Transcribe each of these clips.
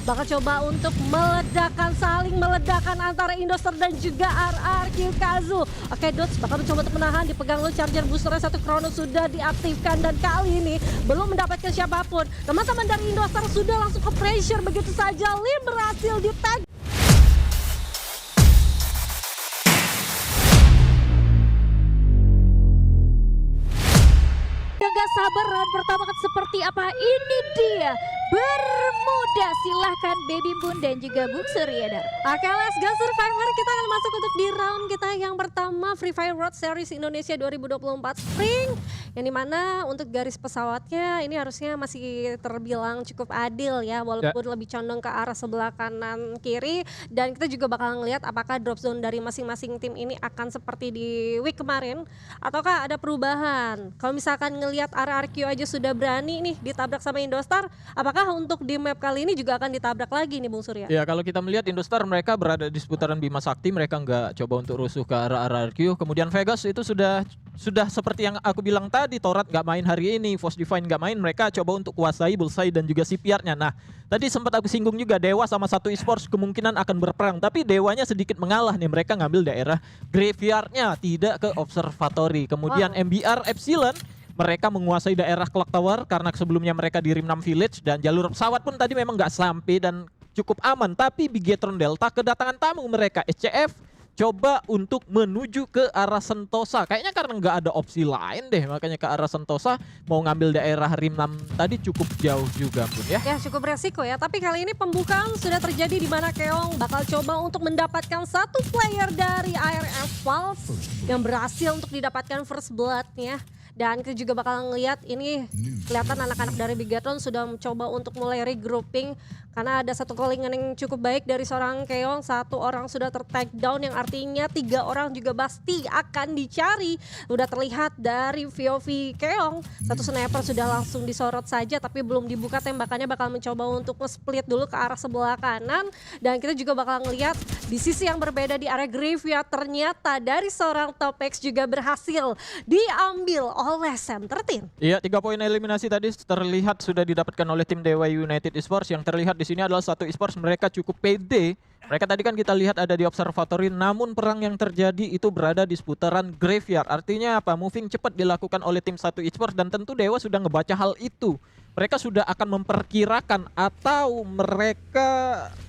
bakal coba untuk meledakan, saling meledakan antara Indostar dan juga RRQ Kazu. Oke, Dots bakal mencoba untuk menahan, dipegang oleh charger boosternya, satu Chrono sudah diaktifkan dan kali ini belum mendapatkan siapapun. Teman-teman dari Indostar sudah langsung ke pressure begitu saja. Lim berhasil di-tag. Gak sabar round pertama kan seperti apa, ini dia Bermuda. Silahkan Baby Moon dan juga Bung Suryadar. Oke, let's go Survivor, kita akan masuk untuk di round kita yang pertama, Free Fire Road Series Indonesia 2024 Spring, yang dimana untuk garis pesawatnya ini harusnya masih terbilang cukup adil ya, walaupun lebih condong ke arah sebelah kanan kiri, dan kita juga bakal ngelihat apakah drop zone dari masing-masing tim ini akan seperti di week kemarin ataukah ada perubahan. Kalau misalkan ngelihat RRQ aja sudah berani nih ditabrak sama Indostar, apakah untuk di map kali ini juga akan ditabrak lagi nih Bung Surya? Ya, kalau kita melihat Indostar mereka berada di seputaran Bima Sakti, mereka nggak coba untuk rusuh ke arah RRQ. Kemudian Vegas itu sudah seperti yang aku bilang tadi, Torat nggak main hari ini, Force Divine nggak main, mereka coba untuk kuasai Bullseye dan juga CPR-nya. Nah, tadi sempat aku singgung juga Dewa sama satu esports kemungkinan akan berperang, tapi Dewanya sedikit mengalah nih, mereka ngambil daerah graveyard-nya, tidak ke observatory. Kemudian MBR Epsilon mereka menguasai daerah Clock Tower karena sebelumnya mereka di Rim 6 Village, dan jalur pesawat pun tadi memang nggak sampai dan cukup aman. Tapi Bigetron Delta kedatangan tamu mereka SCF coba untuk menuju ke arah Sentosa. Kayaknya karena nggak ada opsi lain deh, makanya ke arah Sentosa, mau ngambil daerah Rim 6 tadi cukup jauh juga pun ya. Ya cukup resiko ya, tapi kali ini pembukaan sudah terjadi di mana Keong bakal coba untuk mendapatkan satu player dari IRF Pulse yang berhasil untuk didapatkan first blood-nya. Dan kita juga bakal ngelihat ini, kelihatan anak-anak dari Bigetron sudah mencoba untuk mulai regrouping karena ada satu callingan yang cukup baik dari seorang Keong. Satu orang sudah ter-tag down, yang artinya 3 orang juga pasti akan dicari. Udah terlihat dari POV Keong, satu sniper sudah langsung disorot saja tapi belum dibuka tembakannya, bakal mencoba untuk nge-split dulu ke arah sebelah kanan. Dan kita juga bakal ngelihat di sisi yang berbeda di area graveyard, ternyata dari seorang Topex juga berhasil diambil oleh Sam 13. Iya, 3 poin eliminasi tadi terlihat sudah didapatkan oleh tim Dewa United Esports. Yang terlihat di sini adalah satu esports mereka cukup pede. Mereka tadi kan kita lihat ada di observatory, namun perang yang terjadi itu berada di seputaran graveyard. Artinya apa? Moving cepat dilakukan oleh tim satu esports, dan tentu Dewa sudah ngebaca hal itu. Mereka sudah akan memperkirakan atau mereka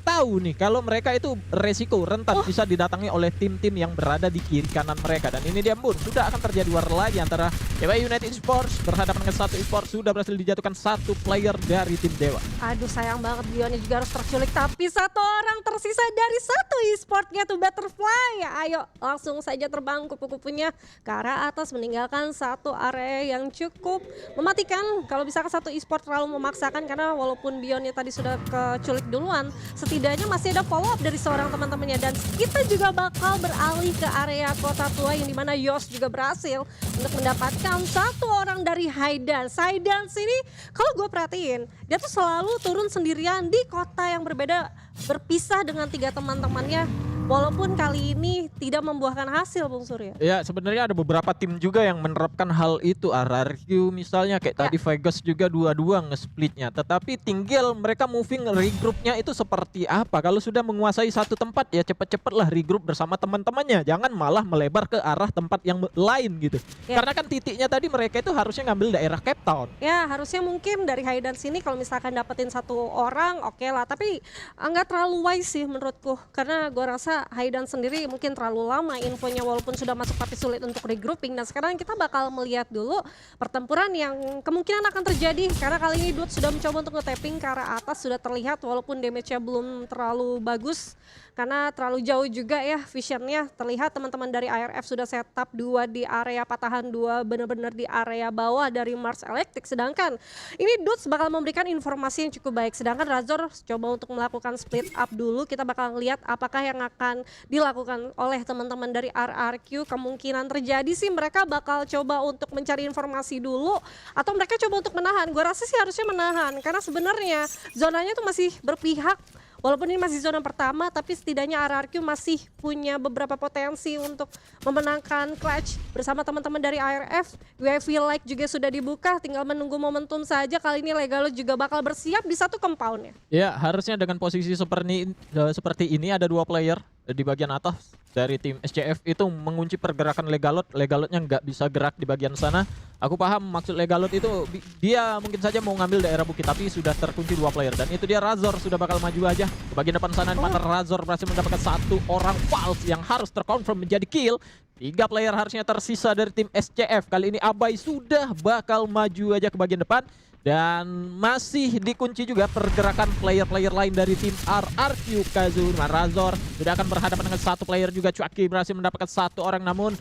tahu nih kalau mereka itu resiko rentan bisa didatangi oleh tim-tim yang berada di kiri kanan mereka. Dan ini dia Bun, sudah akan terjadi war lagi antara Dewa United Esports berhadapan dengan satu esports. Sudah berhasil dijatuhkan satu player dari tim Dewa. Aduh sayang banget, Bionnya juga harus terculik, tapi satu orang tersisa dari satu esportnya tuh Butterfly. Ayo langsung saja terbang kupu-kupunya ke arah atas, meninggalkan satu area yang cukup mematikan. Kalau misalkan satu esport terlalu memaksakan, karena walaupun Bionnya tadi sudah keculik duluan, setidaknya masih ada follow up dari seorang teman-temannya. Dan kita juga bakal beralih ke area kota tua, yang dimana Yos juga berhasil untuk mendapatkan satu orang dari Haidans. Haidans ini kalau gue perhatiin, dia tuh selalu turun sendirian di kota yang berbeda, berpisah dengan 3 teman-temannya. Walaupun kali ini tidak membuahkan hasil, Bung Surya. Ya, sebenarnya ada beberapa tim juga yang menerapkan hal itu. RRQ misalnya, kayak tadi Vegas juga dua-dua nge-splitnya. Tetapi tinggal mereka moving regroupnya itu seperti apa. Kalau sudah menguasai satu tempat ya cepet-cepetlah regroup bersama teman-temannya. Jangan malah melebar ke arah tempat yang lain gitu. Karena kan titiknya tadi mereka itu harusnya ngambil daerah Cape Town. Ya, harusnya mungkin dari Haidans sini kalau misalkan dapetin satu orang oke lah. Tapi nggak terlalu wise sih menurutku. Karena gue rasa Haidans sendiri mungkin terlalu lama infonya, walaupun sudah masuk tapi sulit untuk regrouping. Nah sekarang kita bakal melihat dulu pertempuran yang kemungkinan akan terjadi, karena kali ini Dude sudah mencoba untuk nge-tapping ke arah atas. Sudah terlihat walaupun damage-nya belum terlalu bagus karena terlalu jauh juga ya visionnya. Terlihat teman-teman dari IRF sudah setup 2 di area patahan, 2 benar-benar di area bawah dari Mars Electric. Sedangkan ini Dude bakal memberikan informasi yang cukup baik, sedangkan Razor coba untuk melakukan split up dulu. Kita bakal lihat apakah yang akan dilakukan oleh teman-teman dari RRQ. Kemungkinan terjadi sih mereka bakal coba untuk mencari informasi dulu, atau mereka coba untuk menahan. Gue rasa sih harusnya menahan, karena sebenarnya zonanya tuh masih berpihak walaupun ini masih zona pertama, tapi setidaknya RRQ masih punya beberapa potensi untuk memenangkan clutch bersama teman-teman dari ARF. UAV like juga sudah dibuka, tinggal menunggu momentum saja. Kali ini Legalot juga bakal bersiap di satu compound ya. Ya, harusnya dengan posisi seperti ini ada 2 player di bagian atas dari tim SCF itu mengunci pergerakan Legalot. Legalotnya nggak bisa gerak di bagian sana. Aku paham maksud Legalot itu dia mungkin saja mau ngambil daerah bukit, tapi sudah terkunci 2 player. Dan itu dia Razor sudah bakal maju aja ke bagian depan sana. Di mana Razor berhasil mendapatkan 1 orang false yang harus terkonfirm menjadi kill. 3 player harusnya tersisa dari tim SCF. Kali ini Abai sudah bakal maju aja ke bagian depan. Dan masih dikunci juga pergerakan player-player lain dari tim RRQ. Kazu, Razor sudah akan berhadapan dengan 1 player juga. Cuaki berhasil mendapatkan 1 orang, namun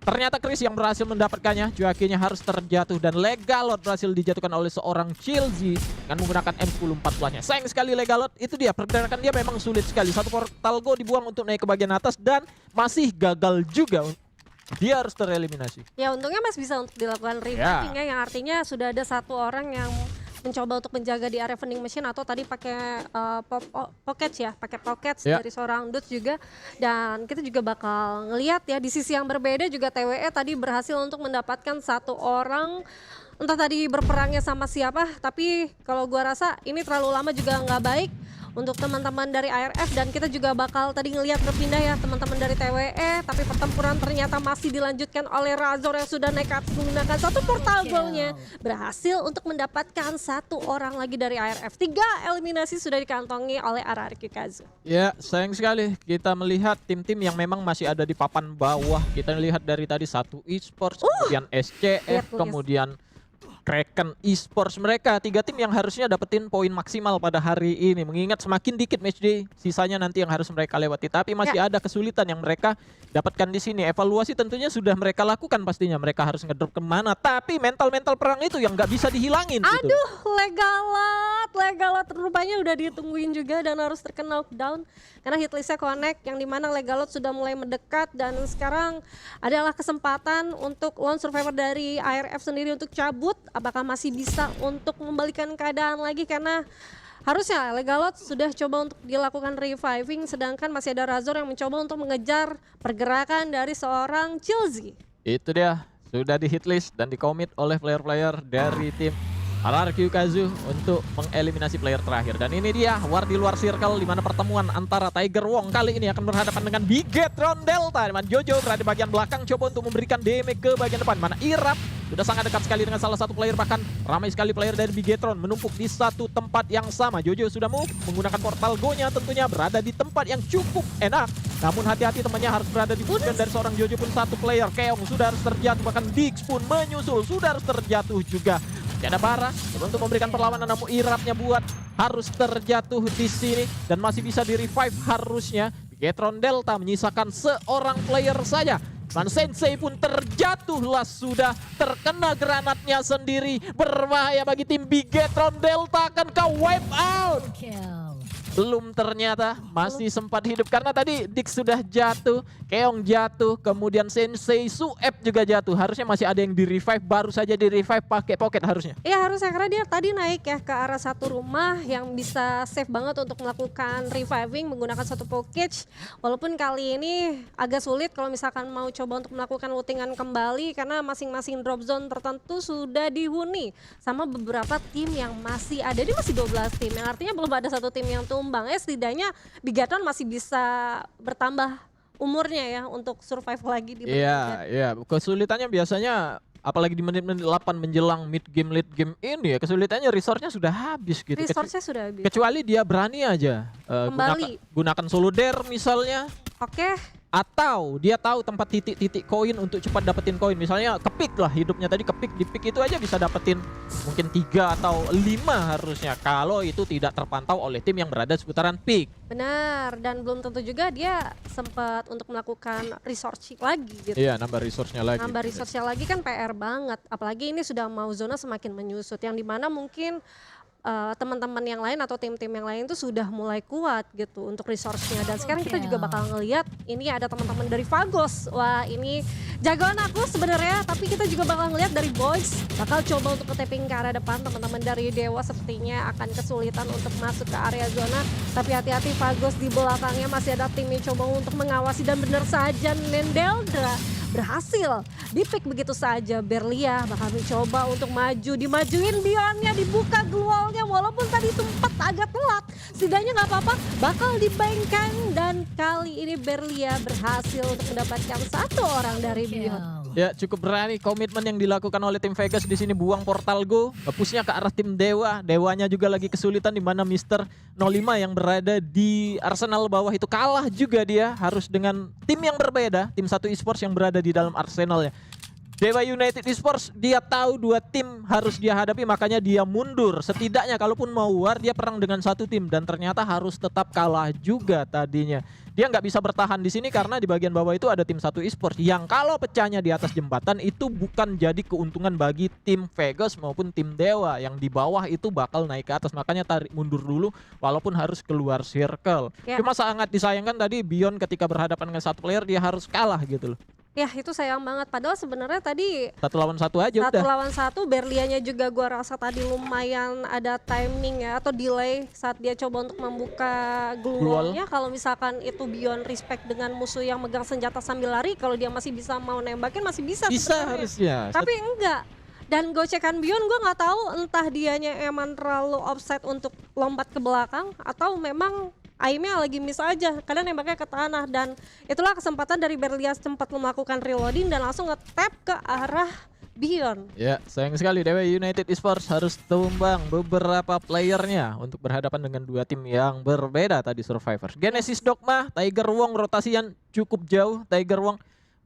ternyata Chris yang berhasil mendapatkannya. Cuakinya harus terjatuh dan Legalot berhasil dijatuhkan oleh seorang Chilzi dengan menggunakan M1014-nya. Sayang sekali Legalot, itu dia pergerakan dia memang sulit sekali. 1 portal go dibuang untuk naik ke bagian atas dan masih gagal juga. Dia harus tereliminasi. Ya untungnya masih bisa untuk dilakukan reviving ya, yang artinya sudah ada 1 orang yang mencoba untuk menjaga di area vending machine atau tadi pakai pocket ya, pakai pocket dari seorang Dudes juga. Dan kita juga bakal ngelihat ya di sisi yang berbeda juga TWE tadi berhasil untuk mendapatkan 1 orang. Entah tadi berperangnya sama siapa, tapi kalau gua rasa ini terlalu lama juga nggak baik untuk teman-teman dari ARF. Dan kita juga bakal tadi ngelihat berpindah ya teman-teman dari TWE, tapi pertempuran ternyata masih dilanjutkan oleh Razor yang sudah nekat menggunakan 1 portal goal-nya, berhasil untuk mendapatkan 1 orang lagi dari ARF. 3 eliminasi sudah dikantongi oleh RRQ Kazu. Ya, sayang sekali kita melihat tim-tim yang memang masih ada di papan bawah. Kita lihat dari tadi 1 esports, kemudian SCF, kemudian Kraken Esports. Mereka 3 tim yang harusnya dapetin poin maksimal pada hari ini, mengingat semakin dikit matchday sisanya nanti yang harus mereka lewati, tapi masih ada kesulitan yang mereka dapatkan di sini. Evaluasi tentunya sudah mereka lakukan, pastinya mereka harus ngedrop kemana, tapi mental perang itu yang nggak bisa dihilangin. Aduh, Legalot rupanya udah ditungguin juga dan harus terkena knockdown karena hitlistnya connect, yang dimana Legalot sudah mulai mendekat. Dan sekarang adalah kesempatan untuk lone survivor dari ARF sendiri untuk cabut. Apakah masih bisa untuk membalikan keadaan lagi, karena harusnya Legalot sudah coba untuk dilakukan reviving, sedangkan masih ada Razor yang mencoba untuk mengejar pergerakan dari seorang Chilzi. Itu dia, sudah di hitlist dan dikomit oleh player-player dari tim RRQ Kazu untuk mengeliminasi player terakhir. Dan ini dia war di luar circle, di mana pertemuan antara Tiger Wong kali ini akan berhadapan dengan Bigetron Delta. Di mana Jojo berada di bagian belakang coba untuk memberikan damage ke bagian depan, mana Irap sudah sangat dekat sekali dengan salah 1 player, bahkan ramai sekali player dari Bigetron menumpuk di 1 tempat yang sama. Jojo sudah move menggunakan portal go-nya, tentunya berada di tempat yang cukup enak. Namun hati-hati, temannya harus berada di bukan dari seorang Jojo pun 1 player. Keong sudah harus terjatuh, bahkan Dix pun menyusul sudah harus terjatuh juga. Ada Bara untuk memberikan perlawanan, namun Irapnya buat harus terjatuh di sini dan masih bisa di revive harusnya. Bigetron Delta menyisakan seorang player saja. Man Sensei pun terjatuhlah, sudah terkena granatnya sendiri. Berbahaya bagi tim Bigetron Delta, akan ke wipe out. Belum, ternyata masih sempat hidup karena tadi Dix sudah jatuh, Keong jatuh, kemudian Sensei Suep juga jatuh. Harusnya masih ada yang di revive, baru saja di revive pakai pocket harusnya. Iya harusnya, karena dia tadi naik ya ke arah 1 rumah yang bisa safe banget untuk melakukan reviving menggunakan 1 package. Walaupun kali ini agak sulit kalau misalkan mau coba untuk melakukan lootingan kembali, karena masing-masing drop zone tertentu sudah dihuni sama beberapa tim yang masih ada. Dia masih 12 tim, yang artinya belum ada 1 tim yang tumbang. Setidaknya Bigetron masih bisa bertambah umurnya ya untuk survive lagi di Iya, kesulitannya biasanya apalagi di menit-menit 8 menjelang mid game late game ini ya, kesulitannya resource-nya sudah habis gitu. Resource-nya sudah habis. Kecuali dia berani aja kembali gunakan solo dare misalnya. Oke. Atau dia tahu tempat titik-titik koin untuk cepat dapetin koin. Misalnya kepik lah hidupnya tadi, kepik, di pick itu aja bisa dapetin mungkin 3 atau 5 harusnya, kalau itu tidak terpantau oleh tim yang berada seputaran pick. Benar, dan belum tentu juga dia sempat untuk melakukan resource lagi gitu. Iya, nambah resource-nya lagi. Nambah resource-nya lagi kan PR banget. Apalagi ini sudah mau zona semakin menyusut, yang dimana mungkin teman-teman yang lain atau tim-tim yang lain tuh sudah mulai kuat gitu untuk resource-nya. Dan sekarang kita juga bakal ngelihat ini ada teman-teman dari Fagos. Wah, ini jagoan aku sebenarnya, tapi kita juga bakal ngelihat dari Boys bakal coba untuk nge-tapping ke arah depan. Teman-teman dari Dewa sepertinya akan kesulitan untuk masuk ke area zona, tapi hati-hati Fagos di belakangnya masih ada tim yang coba untuk mengawasi. Dan benar saja Nendeldra berhasil di-pick begitu saja. Berlia bakal mencoba untuk maju, dimajuin Bionnya, dibuka gluolnya walaupun tadi sempat agak telat. Setidaknya nggak apa-apa, bakal dibengkang dan kali ini Berlia berhasil untuk mendapatkan satu orang dari Bion. Ya, cukup berani komitmen yang dilakukan oleh tim Vegas di sini, buang portal go, pushnya ke arah tim Dewa. Dewanya juga lagi kesulitan di mana Mister 05 yang berada di Arsenal bawah itu kalah juga dia, harus dengan tim yang berbeda, tim satu esports yang berada di dalam Arsenalnya. Dewa United Esports dia tahu dua tim harus dia hadapi, makanya dia mundur. Setidaknya kalaupun mau war dia perang dengan satu tim dan ternyata harus tetap kalah juga tadinya. Dia nggak bisa bertahan di sini karena di bagian bawah itu ada tim satu esports yang kalau pecahnya di atas jembatan itu bukan jadi keuntungan bagi tim Vegas maupun tim Dewa. Yang di bawah itu bakal naik ke atas, makanya tarik mundur dulu walaupun harus keluar circle. Cuma sangat disayangkan tadi Bion ketika berhadapan dengan satu player dia harus kalah gitu loh. Ya itu sayang banget, padahal sebenarnya tadi 1 lawan 1 aja satu udah. lawan satu. Berlianya juga gua rasa tadi lumayan ada timing ya atau delay saat dia coba untuk membuka gluolnya. Kalau misalkan itu Bion respect dengan musuh yang megang senjata sambil lari, kalau dia masih bisa mau nembakin masih bisa sebenarnya. Harusnya. Tapi enggak. Dan gocekan Bion gue nggak tahu entah dianya emang terlalu offset untuk lompat ke belakang atau memang aimnya lagi miss aja karena nembaknya ke tanah. Dan itulah kesempatan dari Berlia sempat melakukan reloading dan langsung nge-tap ke arah Bion. Ya, sayang sekali Dewa United Esports harus tumbang beberapa playernya untuk berhadapan dengan dua tim yang berbeda tadi Survivors. Genesis Dogma, Tiger Wong rotasian cukup jauh. Tiger Wong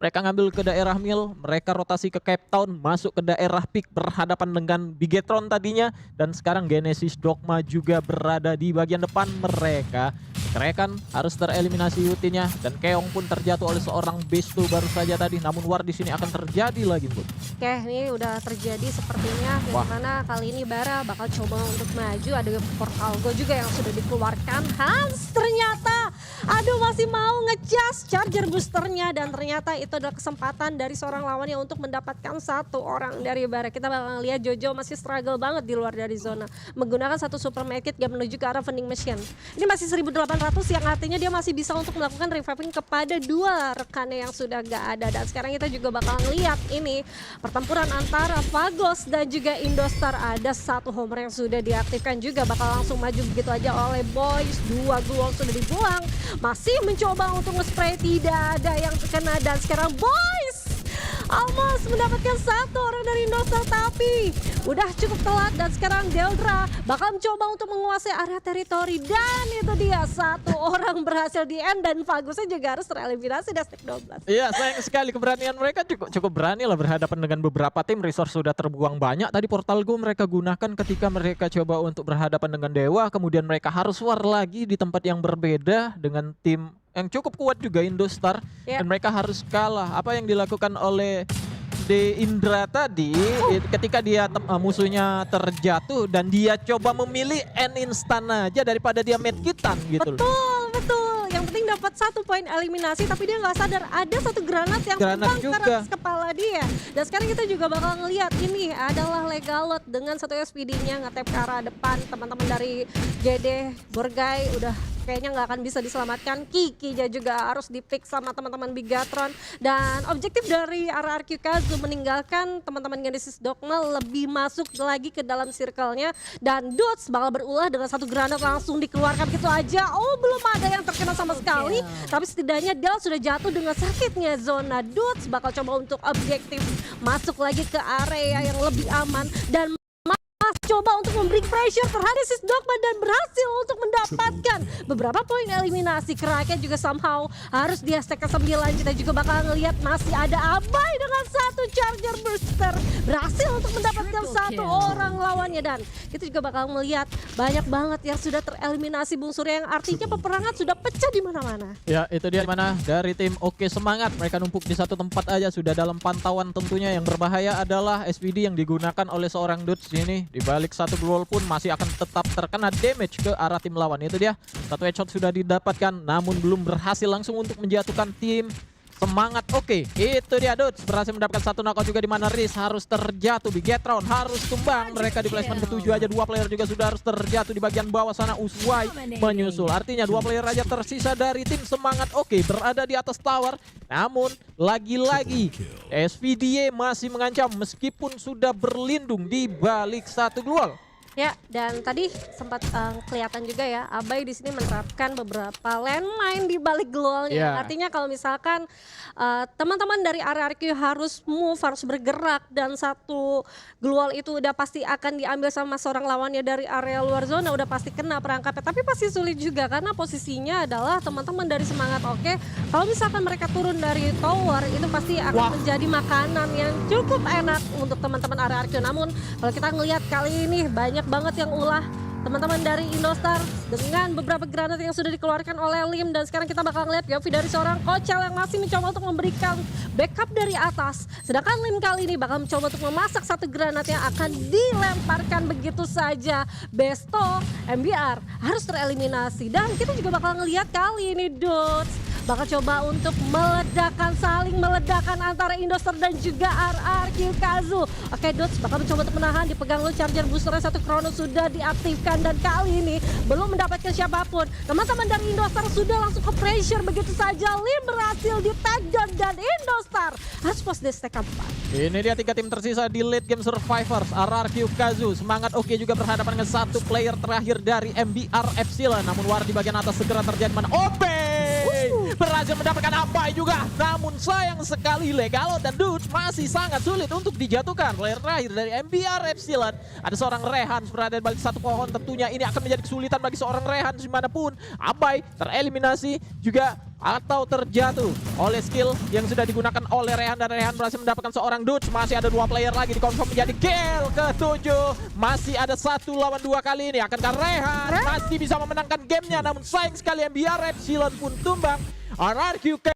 mereka ngambil ke daerah Mil, mereka rotasi ke Cape Town, masuk ke daerah Peak berhadapan dengan Bigetron tadinya. Dan sekarang Genesis Dogma juga berada di bagian depan mereka. Kerekan harus tereliminasi Yutinnya dan Keong pun terjatuh oleh seorang Besto baru saja tadi. Namun war di sini akan terjadi lagi, Bu. Oke, ini udah terjadi sepertinya. Yang mana kali ini Bara bakal coba untuk maju. Ada portal go juga yang sudah dikeluarkan. Hans ternyata, aduh masih mau ngecas charger boosternya dan ternyata itu adalah kesempatan dari seorang lawannya untuk mendapatkan satu orang dari Bara. Kita bakal lihat Jojo masih struggle banget di luar dari zona. Menggunakan satu super medkit gak menuju ke arah vending machine. Ini masih 1800 yang artinya dia masih bisa untuk melakukan reviving kepada dua rekannya yang sudah gak ada. Dan sekarang kita juga bakal ngeliat ini pertempuran antara Fagos dan juga Indostar. Ada satu homer yang sudah diaktifkan juga, bakal langsung maju begitu aja oleh Boys. Dua gluol sudah dibuang, masih mencoba untuk nge-spray, tidak ada yang terkena. Dan sekarang Boys almost mendapatkan satu orang dari Indostar, tapi udah cukup telat. Dan sekarang Deldra bakal mencoba untuk menguasai area teritori dan itu dia satu orang berhasil di end dan Fagusnya juga harus tereliminasi dari stack 12. Iya, sayang sekali keberanian mereka cukup berani lah berhadapan dengan beberapa tim. Resource sudah terbuang banyak. Tadi portal go mereka gunakan ketika mereka coba untuk berhadapan dengan Dewa. Kemudian mereka harus war lagi di tempat yang berbeda dengan tim yang cukup kuat juga Indostar. Dan mereka harus kalah. Apa yang dilakukan oleh De Indra tadi ketika dia musuhnya terjatuh dan dia coba memilih end instan aja daripada dia medkitan gitu. Betul. Yang penting dapat satu poin eliminasi, tapi dia nggak sadar ada satu granat yang terbang ke atas kepala dia. Dan sekarang kita juga bakal ngelihat ini adalah Legalot dengan satu SPD-nya nge-tap ke arah depan. Teman-teman dari GD Borgai udah kayaknya nggak akan bisa diselamatkan. Kiki juga harus di-pick sama teman-teman Bigatron. Dan objektif dari RRQ Kazu meninggalkan teman-teman Genesis Dogma lebih masuk lagi ke dalam circle-nya. Dan Dots bakal berulah dengan satu granat langsung dikeluarkan gitu aja. Oh, belum ada yang terkena sama sekali. Tapi setidaknya Del sudah jatuh dengan sakitnya zona. Dots bakal coba untuk objektif masuk lagi ke area yang lebih aman. Dan coba untuk memberi pressure terhadap Sis Dogma dan berhasil untuk mendapatkan beberapa poin eliminasi. Kraken juga somehow harus dia stack ke 9. Kita juga bakal ngelihat masih ada Abai dengan satu charger booster berhasil untuk mendapatkan satu orang lawannya. Dan kita juga bakal melihat banyak banget yang sudah tereliminasi Bung Surya, yang artinya peperangan sudah pecah di mana-mana. Ya, itu dia mana dari tim Oke Semangat. Mereka numpuk di satu tempat aja, sudah dalam pantauan tentunya. Yang berbahaya adalah SPD yang digunakan oleh seorang Dudes ini. Di balik satu gol pun masih akan tetap terkena damage ke arah tim lawan. Itu dia, satu headshot sudah didapatkan, namun belum berhasil langsung untuk menjatuhkan tim Semangat. Oke, itu dia Dudes berhasil mendapatkan satu knockout juga, di mana Riz harus terjatuh, Bigetron harus tumbang. Mereka di placement ke-7 aja, 2 player juga sudah harus terjatuh di bagian bawah sana. Uswai menyusul, artinya 2 player aja tersisa dari tim Semangat. Oke, berada di atas tower, namun lagi-lagi SVDA masih mengancam meskipun sudah berlindung di balik satu gol. Ya, dan tadi sempat kelihatan juga ya, Abai di sini menerapkan beberapa landmine di balik glowalnya. Yeah. Artinya kalau misalkan teman-teman dari RRQ harus move, harus bergerak, dan satu glowal itu udah pasti akan diambil sama seorang lawannya dari area luar zona, udah pasti kena perangkapnya. Tapi pasti sulit juga karena posisinya adalah teman-teman dari Semangat Oke. Kalau misalkan mereka turun dari tower, itu pasti akan menjadi makanan yang cukup enak untuk teman-teman RRQ. Namun kalau kita ngelihat kali ini banyak banget yang ulah teman-teman dari Indostar dengan beberapa granat yang sudah dikeluarkan oleh Lim, dan sekarang kita bakal ngeliat POV dari seorang Kocal yang masih mencoba untuk memberikan backup dari atas, sedangkan Lim kali ini bakal mencoba untuk memasak satu granat yang akan dilemparkan begitu saja. Besto MBR harus tereliminasi, dan kita juga bakal ngeliat kali ini Dudes bakal coba untuk saling meledakan antara Indostar dan juga RRQ Kazu. Oke, Dudes bakal mencoba untuk menahan, dipegang low charger boosternya, satu Chrono sudah diaktifkan, dan kali ini belum mendapatkan siapapun. Teman-teman dari Indostar sudah langsung ke pressure begitu saja. Lim berhasil di takedown dan Indostar harus post di stack 4. Ini dia 3 tim tersisa di late game survivors. RRQ Kazu, Semangat Oke juga berhadapan dengan satu player terakhir dari MBR Epsilon. Namun war di bagian atas segera terjadi, mana Ope berhasil mendapatkan Abai juga. Namun sayang sekali Legalo dan Dudes masih sangat sulit untuk dijatuhkan. Player terakhir dari MBR Epsilon ada seorang Rehans berada di balik satu pohon. Tentunya ini akan menjadi kesulitan bagi seorang Rehans dimanapun. Abai tereliminasi juga atau terjatuh oleh skill yang sudah digunakan oleh Rehan, dan Rehan berhasil mendapatkan seorang Dudes. Masih ada 2 player lagi dikonfirm menjadi kill ke-7. Masih ada 1 lawan 2 kali ini. Akankah Rehan masih bisa memenangkan gamenya? Namun sayang sekali MBR Epsilon pun tumbang. RRQ